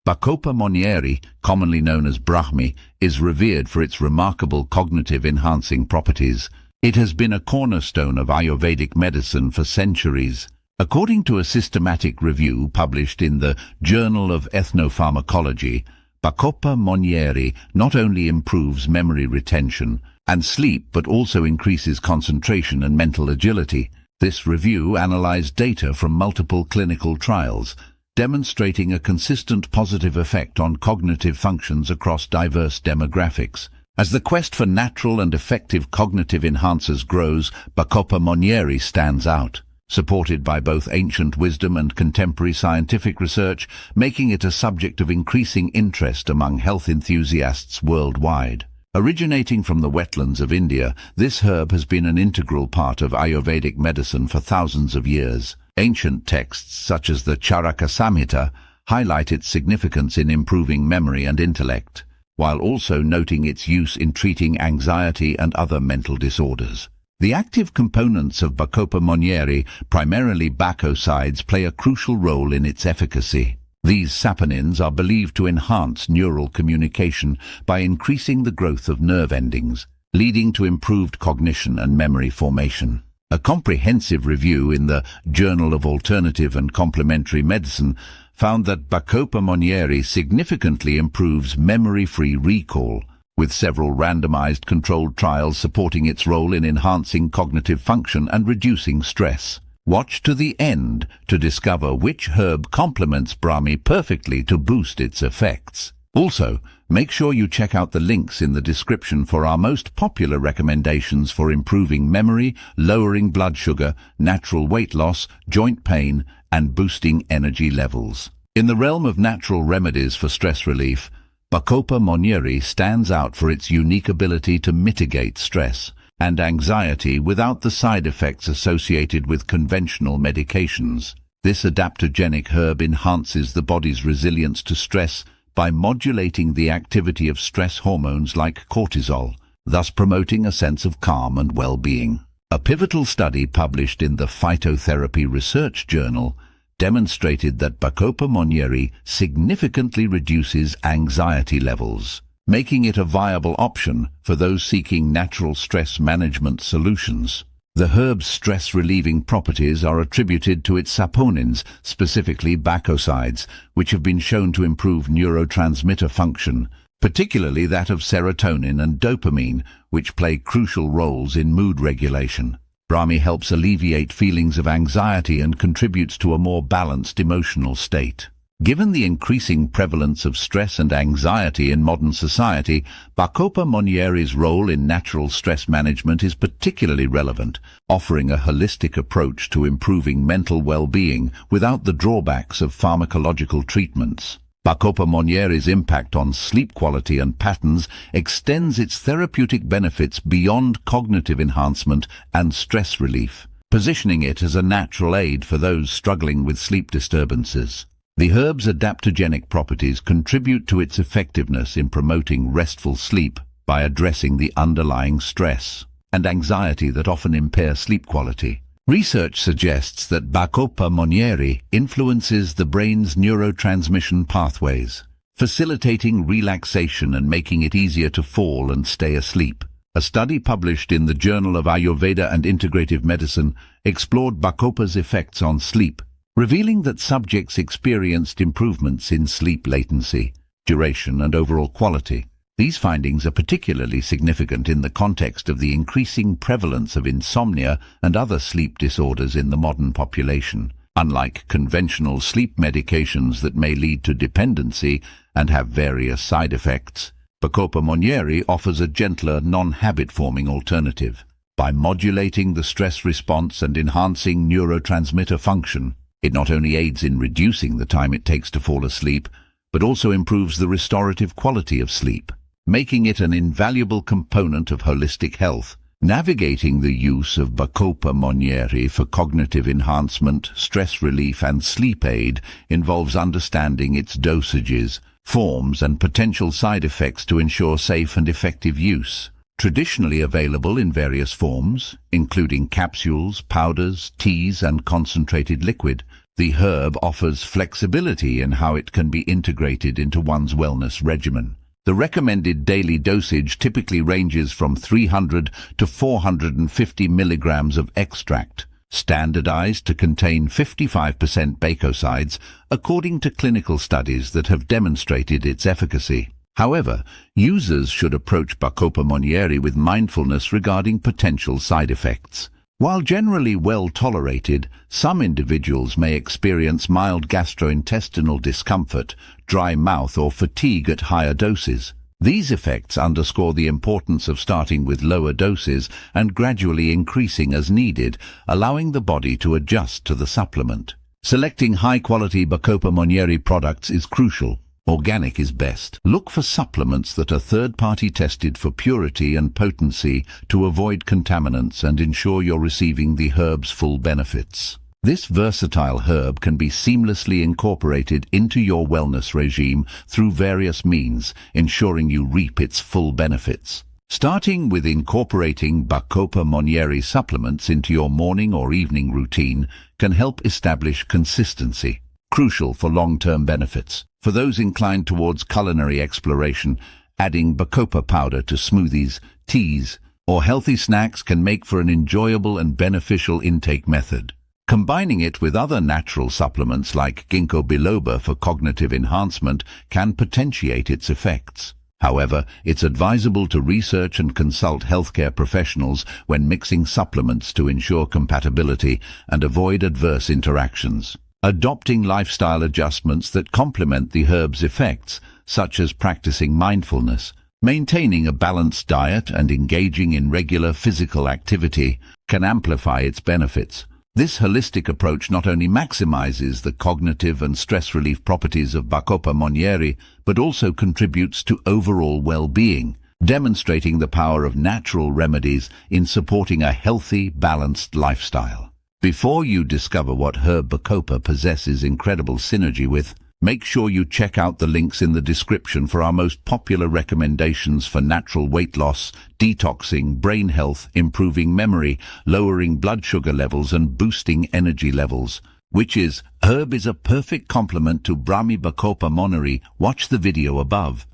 Bacopa Monnieri, commonly known as Brahmi, is revered for its remarkable cognitive-enhancing properties. It has been a cornerstone of Ayurvedic medicine for centuries. According to a systematic review published in the Journal of Ethnopharmacology, Bacopa Monnieri not only improves memory retention and sleep but also increases concentration and mental agility. This review analyzed data from multiple clinical trials, demonstrating a consistent positive effect on cognitive functions across diverse demographics. As the quest for natural and effective cognitive enhancers grows, Bacopa Monnieri stands out, supported by both ancient wisdom and contemporary scientific research, making it a subject of increasing interest among health enthusiasts worldwide. Originating from the wetlands of India, this herb has been an integral part of Ayurvedic medicine for thousands of years. Ancient texts such as the Charaka Samhita highlight its significance in improving memory and intellect, while also noting its use in treating anxiety and other mental disorders. The active components of Bacopa Monnieri, primarily bacosides, play a crucial role in its efficacy. These saponins are believed to enhance neural communication by increasing the growth of nerve endings, leading to improved cognition and memory formation. A comprehensive review in the Journal of Alternative and Complementary Medicine found that Bacopa Monnieri significantly improves memory-free recall, with several randomized controlled trials supporting its role in enhancing cognitive function and reducing stress. Watch to the end to discover which herb complements Brahmi perfectly to boost its effects. Also, make sure you check out the links in the description for our most popular recommendations for improving memory, lowering blood sugar, natural weight loss, joint pain, and boosting energy levels. In the realm of natural remedies for stress relief, Bacopa Monnieri stands out for its unique ability to mitigate stress and anxiety without the side effects associated with conventional medications. This adaptogenic herb enhances the body's resilience to stress by modulating the activity of stress hormones like cortisol, thus promoting a sense of calm and well-being. A pivotal study published in the Phytotherapy Research Journal demonstrated that Bacopa Monnieri significantly reduces anxiety levels, making it a viable option for those seeking natural stress management solutions. The herb's stress-relieving properties are attributed to its saponins, specifically bacosides, which have been shown to improve neurotransmitter function, particularly that of serotonin and dopamine, which play crucial roles in mood regulation. Brahmi helps alleviate feelings of anxiety and contributes to a more balanced emotional state. Given the increasing prevalence of stress and anxiety in modern society, Bacopa Monnieri's role in natural stress management is particularly relevant, offering a holistic approach to improving mental well-being without the drawbacks of pharmacological treatments. Bacopa Monnieri's impact on sleep quality and patterns extends its therapeutic benefits beyond cognitive enhancement and stress relief, positioning it as a natural aid for those struggling with sleep disturbances. The herb's adaptogenic properties contribute to its effectiveness in promoting restful sleep by addressing the underlying stress and anxiety that often impair sleep quality. Research suggests that Bacopa Monnieri influences the brain's neurotransmission pathways, facilitating relaxation and making it easier to fall and stay asleep. A study published in the Journal of Ayurveda and Integrative Medicine explored Bacopa's effects on sleep, revealing that subjects experienced improvements in sleep latency, duration, and overall quality. These findings are particularly significant in the context of the increasing prevalence of insomnia and other sleep disorders in the modern population. Unlike conventional sleep medications that may lead to dependency and have various side effects, Bacopa Monnieri offers a gentler, non-habit-forming alternative. By modulating the stress response and enhancing neurotransmitter function, it not only aids in reducing the time it takes to fall asleep, but also improves the restorative quality of sleep, making it an invaluable component of holistic health. Navigating the use of Bacopa Monnieri for cognitive enhancement, stress relief, and sleep aid involves understanding its dosages, forms, and potential side effects to ensure safe and effective use. Traditionally available in various forms, including capsules, powders, teas, and concentrated liquid, The herb offers flexibility in how it can be integrated into one's wellness regimen. The recommended daily dosage typically ranges from 300 to 450 milligrams of extract, standardized to contain 55% bacosides, according to clinical studies that have demonstrated its efficacy. However, users should approach Bacopa Monnieri with mindfulness regarding potential side effects. While generally well tolerated, some individuals may experience mild gastrointestinal discomfort, dry mouth or fatigue at higher doses. These effects underscore the importance of starting with lower doses and gradually increasing as needed, allowing the body to adjust to the supplement. Selecting high-quality Bacopa Monnieri products is crucial. Organic is best. Look for supplements that are third-party tested for purity and potency to avoid contaminants and ensure you're receiving the herb's full benefits. This versatile herb can be seamlessly incorporated into your wellness regime through various means, ensuring you reap its full benefits. Starting with incorporating Bacopa Monnieri supplements into your morning or evening routine can help establish consistency, crucial for long-term benefits. For those inclined towards culinary exploration, adding Bacopa powder to smoothies, teas, or healthy snacks can make for an enjoyable and beneficial intake method. Combining it with other natural supplements like ginkgo biloba for cognitive enhancement can potentiate its effects. However, it's advisable to research and consult healthcare professionals when mixing supplements to ensure compatibility and avoid adverse interactions. Adopting lifestyle adjustments that complement the herb's effects, such as practicing mindfulness, maintaining a balanced diet and engaging in regular physical activity, can amplify its benefits. This holistic approach not only maximizes the cognitive and stress relief properties of Bacopa Monnieri, but also contributes to overall well-being, demonstrating the power of natural remedies in supporting a healthy, balanced lifestyle. Before you discover what herb Bacopa possesses incredible synergy with, make sure you check out the links in the description for our most popular recommendations for natural weight loss, detoxing, brain health, improving memory, lowering blood sugar levels and boosting energy levels. Which herb is a perfect complement to Brahmi Bacopa Monnieri. Watch the video above.